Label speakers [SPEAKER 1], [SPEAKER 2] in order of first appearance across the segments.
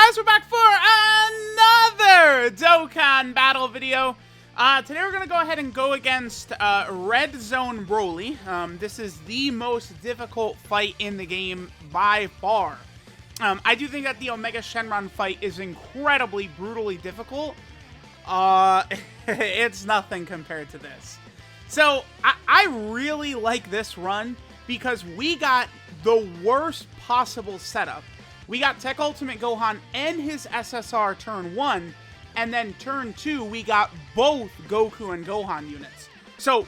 [SPEAKER 1] guys, we're back for another Dokkan battle video. Today we're going to go ahead and go against Red Zone Broly. This is the most difficult fight in the game by far. I do think that the Omega Shenron fight is incredibly, brutally difficult. It's nothing compared to this. So, I really like this run because we got the worst possible setup. We got Tech Ultimate Gohan and his SSR turn 1, and then turn 2, we got both Goku and Gohan units. So,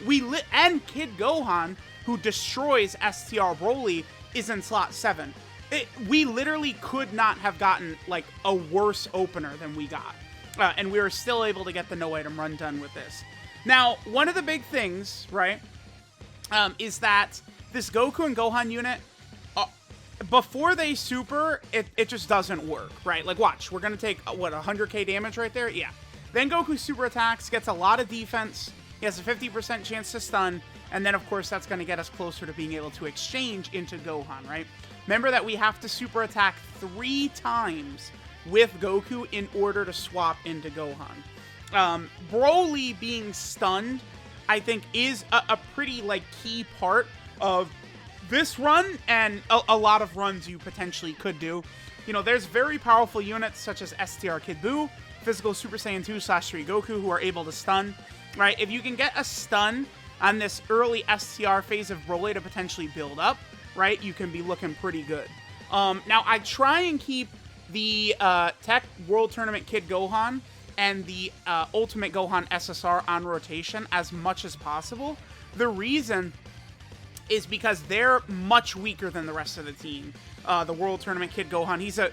[SPEAKER 1] and Kid Gohan, who destroys STR Broly, is in slot 7. We literally could not have gotten, like, a worse opener than we got. And we were still able to get the no-item run done with this. Now, one of the big things, right, is that this Goku and Gohan unit, before they super, it just doesn't work, right? Like, watch, we're going to take, what, 100k damage right there? Yeah. Then Goku super attacks, gets a lot of defense, he has a 50% chance to stun, and then, of course, that's going to get us closer to being able to exchange into Gohan, right? Remember that we have to super attack 3 times with Goku in order to swap into Gohan. Broly being stunned, I think, is a pretty, like, key part of this run, and a lot of runs you potentially could do. You know, there's very powerful units such as STR Kid Buu, Physical Super Saiyan 2/3 Goku, who are able to stun, right? If you can get a stun on this early STR phase of Broly to potentially build up, right, you can be looking pretty good. Now, I try and keep the Tech World Tournament Kid Gohan and the Ultimate Gohan SSR on rotation as much as possible. The reason is because they're much weaker than the rest of the team. The World Tournament Kid Gohan, he's a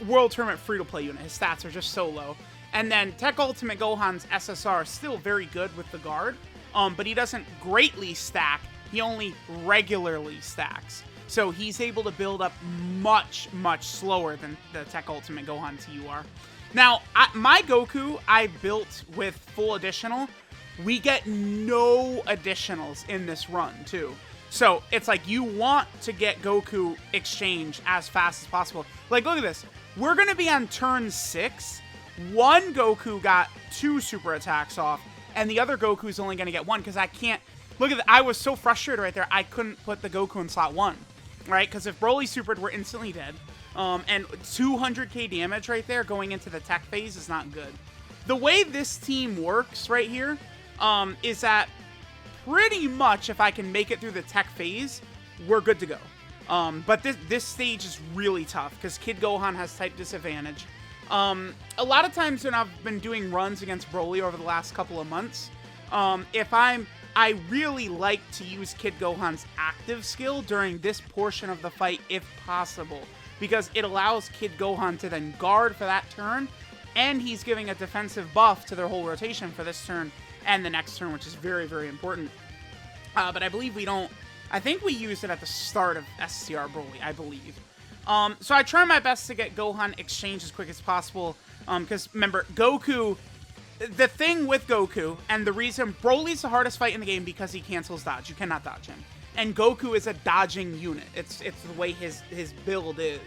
[SPEAKER 1] World Tournament free-to-play unit. His stats are just so low. And then Tech Ultimate Gohan's SSR is still very good with the guard, but he doesn't greatly stack. He only regularly stacks. So he's able to build up much, much slower than the Tech Ultimate Gohan TUR. Now, my Goku, I built with full additional. We get no additionals in this run, too. So, it's like you want to get Goku exchange as fast as possible. Like, look at this. We're going to be on turn 6. One Goku got 2 super attacks off, and the other Goku's only going to get 1 because I can't... Look at that. I was so frustrated right there, I couldn't put the Goku in slot 1. Right? Because if Broly supered, we're instantly dead. And 200k damage right there going into the tech phase is not good. The way this team works right here is that pretty much if I can make it through the tech phase, we're good to go. But this stage is really tough because Kid Gohan has type disadvantage. A lot of times when I've been doing runs against Broly over the last couple of months, I really like to use Kid Gohan's active skill during this portion of the fight if possible, because it allows Kid Gohan to then guard for that turn, and he's giving a defensive buff to their whole rotation for this turn and the next turn, which is very, very important. But I believe we don't... I think we used it at the start of STR Broly, I believe. So I try my best to get Gohan exchanged as quick as possible, because remember, Goku... The thing with Goku, and the reason Broly's the hardest fight in the game because he cancels dodge. You cannot dodge him. And Goku is a dodging unit. It's the way his build is.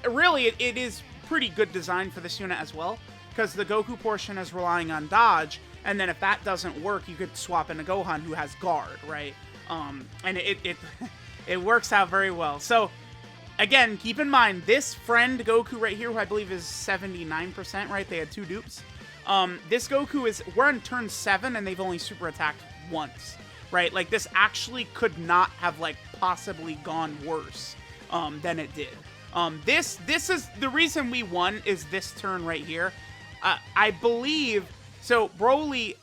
[SPEAKER 1] Really, it is pretty good design for this unit as well, because the Goku portion is relying on dodge, and then if that doesn't work, you could swap into Gohan, who has guard, right? And it works out very well. So, again, keep in mind, this friend Goku right here, who I believe is 79%, right? They had 2 dupes. This Goku we're on turn 7 and they've only super attacked once, right? Like, this actually could not have, like, possibly gone worse, than it did. This is, the reason we won is this turn right here. I believe, so Broly,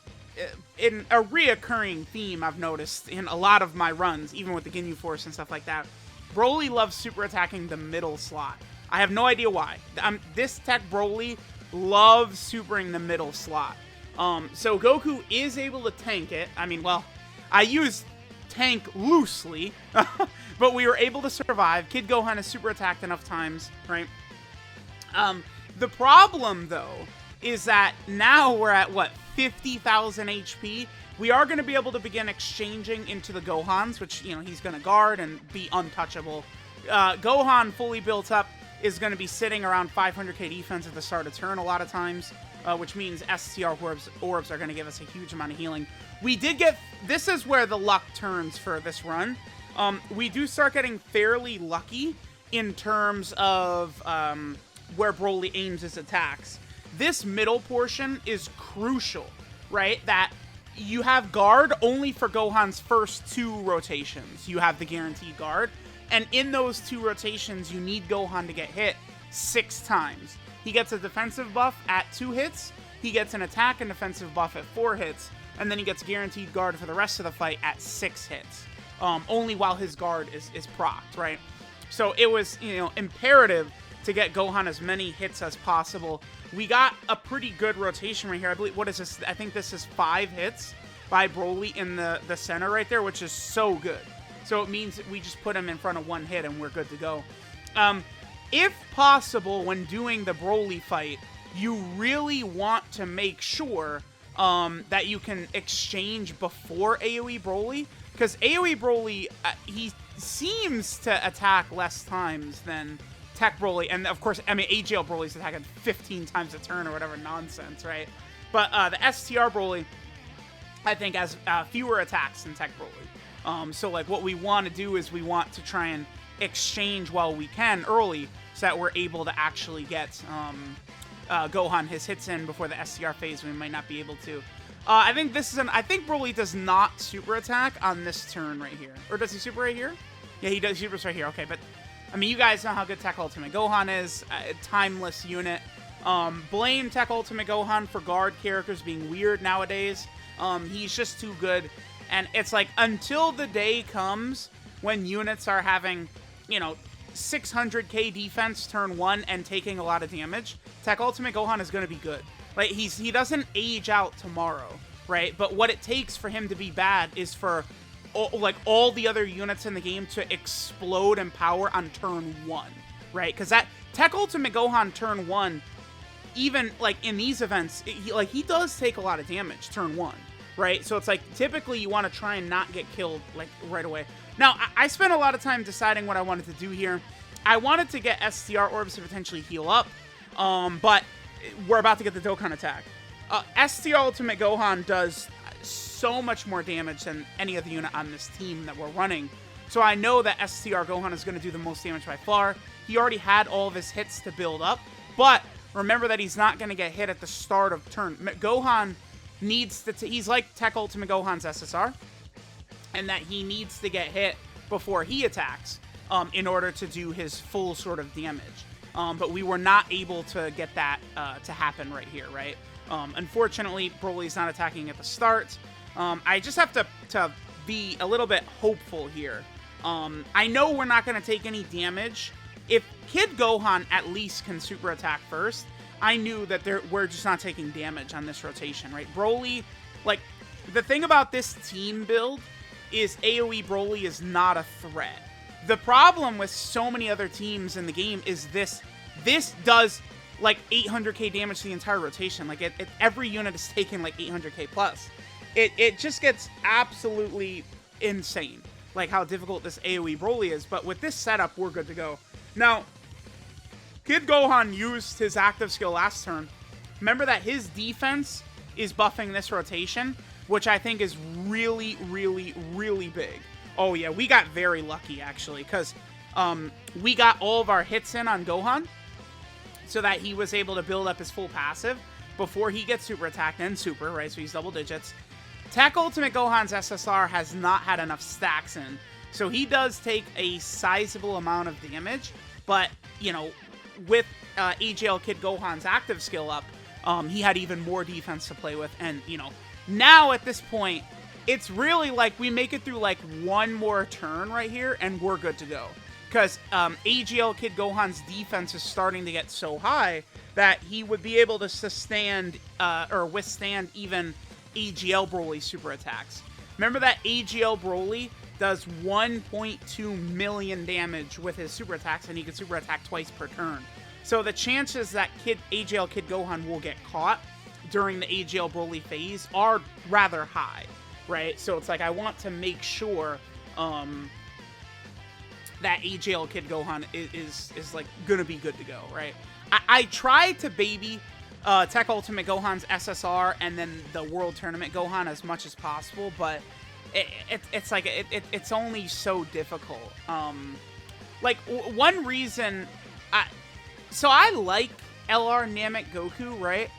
[SPEAKER 1] in a reoccurring theme I've noticed in a lot of my runs, even with the Ginyu Force and stuff like that, Broly loves super attacking the middle slot. I have no idea why. This Tech Broly loves supering the middle slot. So Goku is able to tank it. I mean, well, I use tank loosely, but we were able to survive. Kid Gohan is super attacked enough times, right? The problem, though, is that now we're at, what, 50,000 HP? We are going to be able to begin exchanging into the Gohans, which, you know, he's going to guard and be untouchable. Gohan fully built up. is going to be sitting around 500k defense at the start of turn a lot of times, which means STR orbs are going to give us a huge amount of healing. We did get, this is where the luck turns for this run. We do start getting fairly lucky in terms of where Broly aims his attacks. This middle portion is crucial, right? That you have guard only for Gohan's first 2 rotations. You have the guaranteed guard. And in those 2 rotations, you need Gohan to get hit 6 times. He gets a defensive buff at 2 hits. He gets an attack and defensive buff at 4 hits. And then he gets guaranteed guard for the rest of the fight at 6 hits. Only while his guard is procced, right? So it was, imperative to get Gohan as many hits as possible. We got a pretty good rotation right here. I believe, what is this? I think this is 5 hits by Broly in the center right there, which is so good. So it means we just put him in front of 1 hit and we're good to go. If possible, when doing the Broly fight, you really want to make sure that you can exchange before AoE Broly, because AoE Broly, he seems to attack less times than Tech Broly, and of course, I mean, AGL Broly's attacking 15 times a turn or whatever nonsense, right? But the STR Broly, I think, has fewer attacks than Tech Broly. So, like, what we want to do is we want to try and exchange while we can early, so that we're able to actually get Gohan his hits in before the STR phase. We might not be able to. I think this is I think Broly does not super attack on this turn right here. Or does he super right here? Yeah, he does supers right here. Okay, but I mean, you guys know how good Tech Ultimate Gohan is. A timeless unit. Blame Tech Ultimate Gohan for guard characters being weird nowadays. He's just too good. And it's like, until the day comes when units are having, 600k defense turn 1 and taking a lot of damage, Tech Ultimate Gohan is going to be good. Like, he doesn't age out tomorrow, right? But what it takes for him to be bad is for all the other units in the game to explode in power on turn 1, right? Because that Tech Ultimate Gohan turn 1, even like in these events, he does take a lot of damage turn 1, right? So it's like, typically you want to try and not get killed like right away. Now, I spent a lot of time deciding what I wanted to do here. I wanted to get STR orbs to potentially heal up, but we're about to get the Dokkan attack. STR Ultimate Gohan does so much more damage than any other unit on this team that we're running. So I know that STR Gohan is going to do the most damage by far. He already had all of his hits to build up, but remember that he's not going to get hit at the start of turn. Gohan needs to, he's like Tech Ultimate Gohan's SSR, and that he needs to get hit before he attacks in order to do his full sort of damage. But we were not able to get that to happen right here, right? Unfortunately, Broly's not attacking at the start. I just have to be a little bit hopeful here. I know we're not going to take any damage. If Kid Gohan at least can super attack first, I knew that we're just not taking damage on this rotation, right? Broly, like, the thing about this team build is AoE Broly is not a threat. The problem with so many other teams in the game is this does like 800k damage to the entire rotation. Like, every unit is taking like 800k plus. It just gets absolutely insane, like how difficult this AoE Broly is. But with this setup, we're good to go. Now, Kid Gohan used his active skill last turn. Remember that his defense is buffing this rotation, which I think is really, really, really big. Oh yeah, we got very lucky actually, because we got all of our hits in on Gohan, so that he was able to build up his full passive before he gets super attacked and super, right? So he's double digits. Tech Ultimate Gohan's SSR has not had enough stacks in, so he does take a sizable amount of damage, but, with AGL Kid Gohan's active skill up, he had even more defense to play with, and, now at this point, it's really like we make it through like one more turn right here, and we're good to go. Because AGL Kid Gohan's defense is starting to get so high that he would be able to sustain or withstand even AGL Broly super attacks. Remember that AGL Broly does 1.2 million damage with his super attacks, and he can super attack twice per turn. So the chances that AGL Kid Gohan will get caught during the AGL Broly phase are rather high, right? So it's like, I want to make sure that AJL Kid Gohan is like gonna be good to go, right? I tried to baby Tech Ultimate Gohan's SSR and then the World Tournament Gohan as much as possible, but it's like it's only so difficult. Like one reason, so I like LR Namek Goku, right?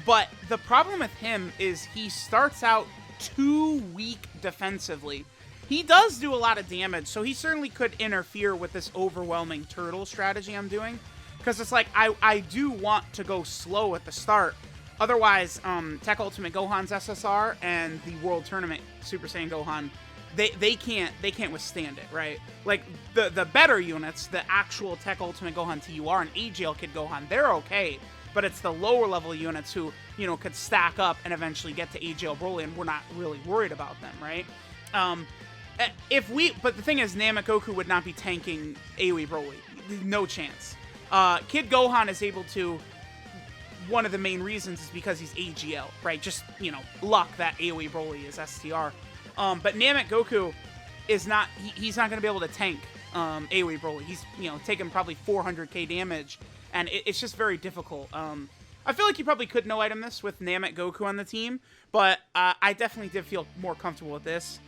[SPEAKER 1] But the problem with him is he starts out too weak defensively. He does do a lot of damage, so he certainly could interfere with this overwhelming turtle strategy I'm doing. Because it's like, I do want to go slow at the start. Otherwise, Tech Ultimate Gohan's SSR and the World Tournament Super Saiyan Gohan, they can't withstand it, right? Like, the better units, the actual Tech Ultimate Gohan TUR and AJL Kid Gohan, they're okay. But it's the lower level units who, you know, could stack up and eventually get to AJL Broly, and we're not really worried about them, right? But the thing is, Namek Goku would not be tanking AoE Broly. No chance. Kid Gohan is able to. One of the main reasons is because he's AGL, right? Just, you know, luck that AoE Broly is STR. But Namek Goku is not. He's not going to be able to tank AoE Broly. He's, you know, taking probably 400k damage, and it's just very difficult. I feel like you probably could no item this with Namek Goku on the team, but I definitely did feel more comfortable with this.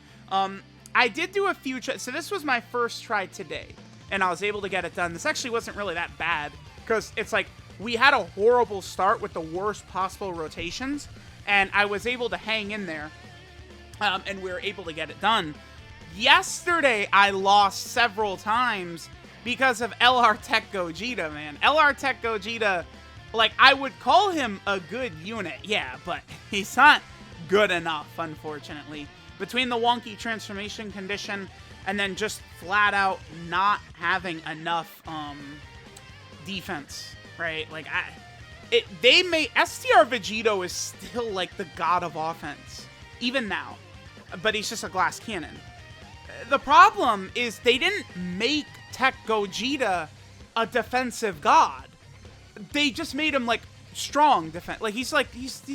[SPEAKER 1] I did do a few so this was my first try today, and I was able to get it done. This actually wasn't really that bad, because it's like, we had a horrible start with the worst possible rotations, and I was able to hang in there, and we were able to get it done. Yesterday, I lost several times because of LR Tech Gogeta, man. LR Tech Gogeta, like, I would call him a good unit, yeah, but he's not good enough, unfortunately. Between the wonky transformation condition and then just flat out not having enough defense, right? Like, STR Vegito is still like the god of offense, even now, but he's just a glass cannon. The problem is they didn't make Tech Gogeta a defensive god. They just made him like strong defense. Like, he's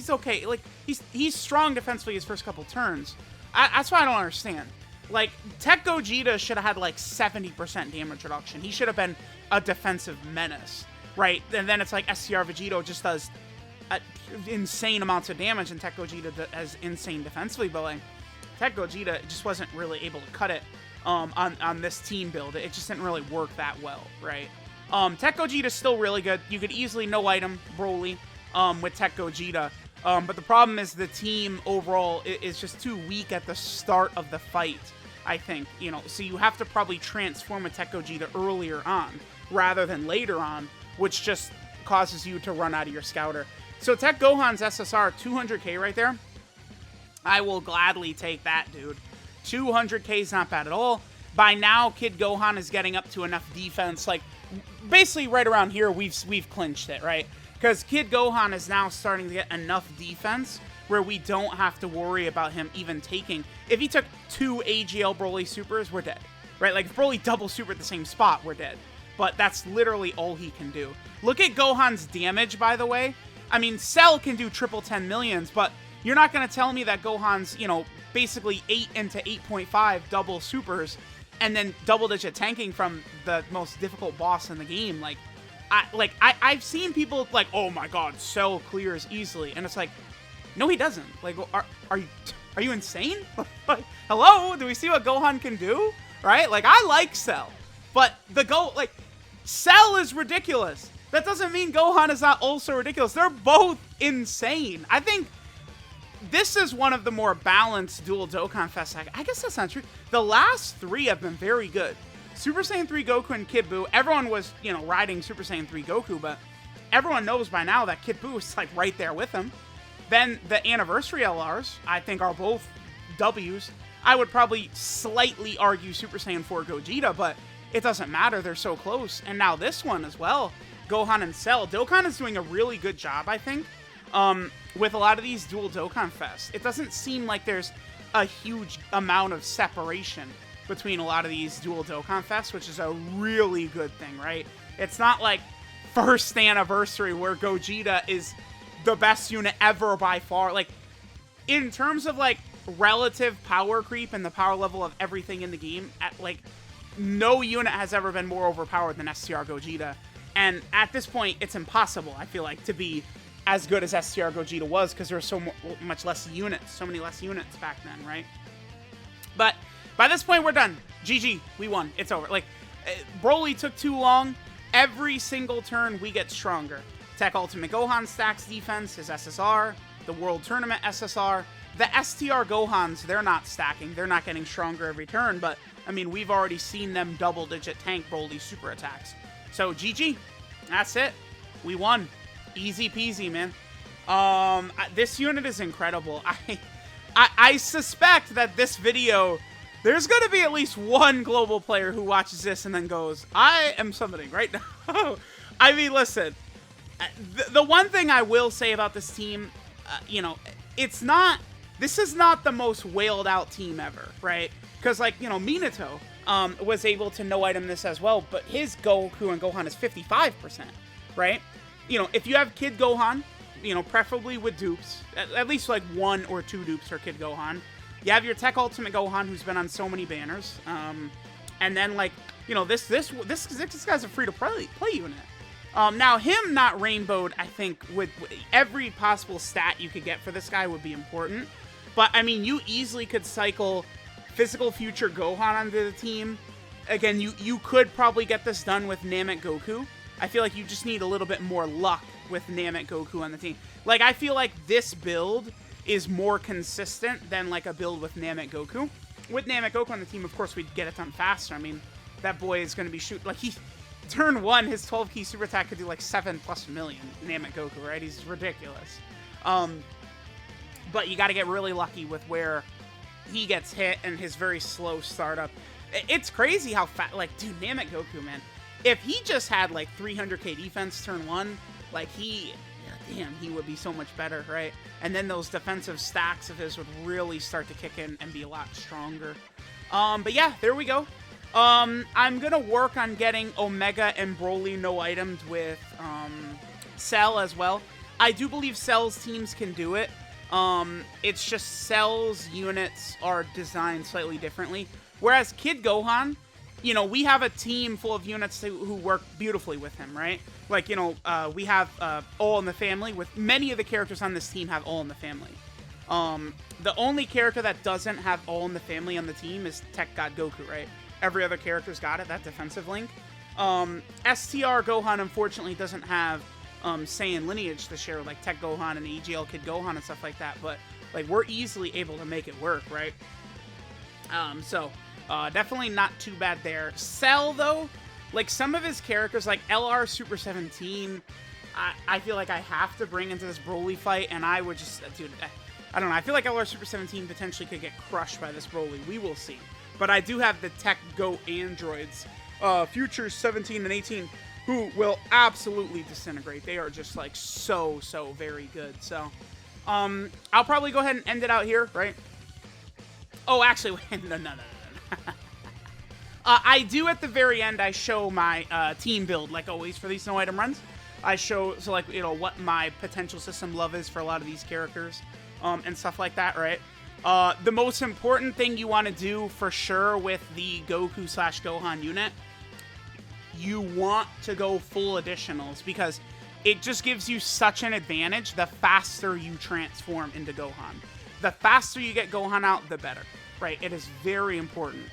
[SPEAKER 1] okay. Like, he's strong defensively his first couple turns. That's why I don't understand. Like, Tech Gogeta should have had, like, 70% damage reduction. He should have been a defensive menace, right? And then it's like STR Vegito just does insane amounts of damage, and Tech Gogeta has insane defensively, but, like, Tech Gogeta just wasn't really able to cut it on this team build. It just didn't really work that well, right? Tech Gogeta is still really good. You could easily no-item Broly with Tech Gogeta. But the problem is the team overall is just too weak at the start of the fight, I think. You know, so you have to probably transform a Tech Gogeta earlier on rather than later on, which just causes you to run out of your scouter. So Tech Gohan's SSR, 200k right there. I will gladly take that, dude. 200k is not bad at all. By now, Kid Gohan is getting up to enough defense. Like, basically right around here, we've clinched it, right? Because Kid Gohan is now starting to get enough defense where we don't have to worry about him even taking. If he took 2 AGL Broly supers, we're dead, right? Like, if Broly double super at the same spot, we're dead. But that's literally all he can do. Look at Gohan's damage, by the way. I mean, Cell can do triple 10 millions, but you're not going to tell me that Gohan's, you know, basically 8 into 8.5 double supers and then double-digit tanking from the most difficult boss in the game. Like, I've seen people like, oh my god, Cell clears easily, and it's like, no, he doesn't. Like, are you insane? Like, hello, do we see what Gohan can do? Right? Like, I like Cell, but Cell is ridiculous. That doesn't mean Gohan is not also ridiculous. They're both insane. I think this is one of the more balanced dual Dokkan Fests. I guess that's not true. The last 3 have been very good. Super Saiyan 3 Goku and Kid Buu, everyone was, you know, riding Super Saiyan 3 Goku, but everyone knows by now that Kid Buu is, like, right there with him. Then the Anniversary LRs, I think, are both Ws. I would probably slightly argue Super Saiyan 4 Gogeta, but it doesn't matter. They're so close. And now this one as well, Gohan and Cell. Dokkan is doing a really good job, I think, with a lot of these dual Dokkan Fests. It doesn't seem like there's a huge amount of separation between a lot of these dual Dokkan Fests, which is a really good thing, right? It's not like first anniversary where Gogeta is the best unit ever by far. Like, in terms of, like, relative power creep and the power level of everything in the game, no unit has ever been more overpowered than STR Gogeta. And at this point, it's impossible, I feel like, to be as good as STR Gogeta was, because there were so much less units, so many less units back then, right? But by this point, we're done. GG, we won. It's over. Like, Broly took too long. Every single turn, we get stronger. Tech Ultimate Gohan stacks defense, his SSR, the World Tournament SSR. The STR Gohans, they're not stacking. They're not getting stronger every turn, but, I mean, we've already seen them double-digit tank Broly super attacks. So, GG. That's it. We won. Easy peasy, man. This unit is incredible. I suspect that this video, there's going to be at least one global player who watches this and then goes, I am summoning right now. I mean, listen, the one thing I will say about this team, you know, this is not the most wailed out team ever, right? Because, like, you know, Minato was able to no-item this as well, but his Goku and Gohan is 55%, right? You know, if you have Kid Gohan, you know, preferably with dupes, at least like 1 or 2 dupes for Kid Gohan. You have your Tech Ultimate Gohan, who's been on so many banners, and then, like, you know, this guy's a free-to-play unit. Now, him not rainbowed, I think, with every possible stat you could get for this guy would be important. But, I mean, you easily could cycle Physical Future Gohan onto the team. Again, you could probably get this done with Namek Goku. I feel like you just need a little bit more luck with Namek Goku on the team. Like, I feel like this build is more consistent than, like, a build with Namek Goku. With Namek Goku on the team, of course, we'd get it done faster. I mean, that boy is going to be shooting... Like, turn 1, his 12-key super attack could do, like, 7+ million Namek Goku, right? He's ridiculous. But you got to get really lucky with where he gets hit and his very slow startup. It's crazy how fast... Like, dude, Namek Goku, man. If he just had, like, 300k defense turn 1, like, damn, he would be so much better, right? And then those defensive stacks of his would really start to kick in and be a lot stronger. But yeah, there we go. I'm gonna work on getting Omega and Broly no-itemed with, Cell as well. I do believe Cell's teams can do it. It's just Cell's units are designed slightly differently. Whereas Kid Gohan, you know, we have a team full of units who work beautifully with him, right? Like, you know, we have All in the Family. With many of the characters on this team have All in the Family. The only character that doesn't have All in the Family on the team is Tech God Goku, right? Every other character's got it, that defensive link. STR Gohan, unfortunately, doesn't have Saiyan lineage to share, like Tech Gohan and EGL Kid Gohan and stuff like that. But, like, we're easily able to make it work, right? Definitely not too bad there. Cell, though, like, some of his characters, like LR Super 17, I feel like I have to bring into this Broly fight, and I would just, dude, I don't know. I feel like LR Super 17 potentially could get crushed by this Broly. We will see. But I do have the Tech Go androids, Futures 17 and 18, who will absolutely disintegrate. They are just, like, so very good. So, I'll probably go ahead and end it out here, right? Oh, actually, no. I do at the very end, I show my team build, like always, for these no-item runs. I show, so, like, you know, what my potential system love is for a lot of these characters, and stuff like that, right? The most important thing you want to do, for sure, with the Goku/Gohan unit, you want to go full additionals, because it just gives you such an advantage the faster you transform into Gohan. The faster you get Gohan out, the better, right? It is very important.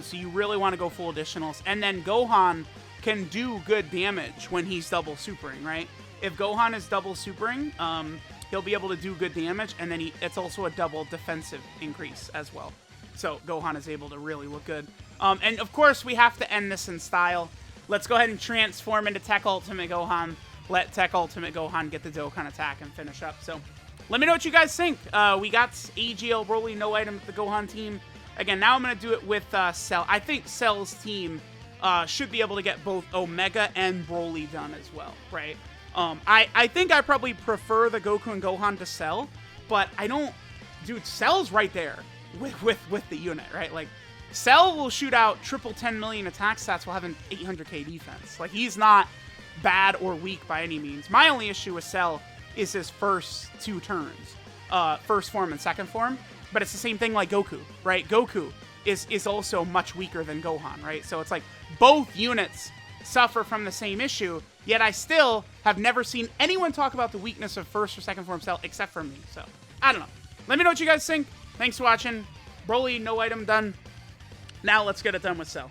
[SPEAKER 1] So you really want to go full additionals. And then Gohan can do good damage when he's double supering, right? If Gohan is double supering, he'll be able to do good damage, and then it's also a double defensive increase as well. So Gohan is able to really look good. And of course, we have to end this in style. Let's go ahead and transform into Tech Ultimate Gohan. Let Tech Ultimate Gohan get the Dokkan attack and finish up. So let me know what you guys think. We got AGL Broly no item with the Gohan team. Again, now I'm going to do it with Cell. I think Cell's team should be able to get both Omega and Broly done as well, right? I think I probably prefer the Goku and Gohan to Cell, but I don't... Dude, Cell's right there with the unit, right? Like, Cell will shoot out triple 10 million attack stats while having 800k defense. Like, he's not bad or weak by any means. My only issue with Cell is his first 2 turns. First form and second form. But it's the same thing like Goku, right? Goku, is also much weaker than Gohan, right? So it's like both units suffer from the same issue, yet I still have never seen anyone talk about the weakness of first or second form Cell except for me. So, I don't know. Let me know what you guys think. Thanks for watching. Broly, no item done. Now let's get it done with Cell.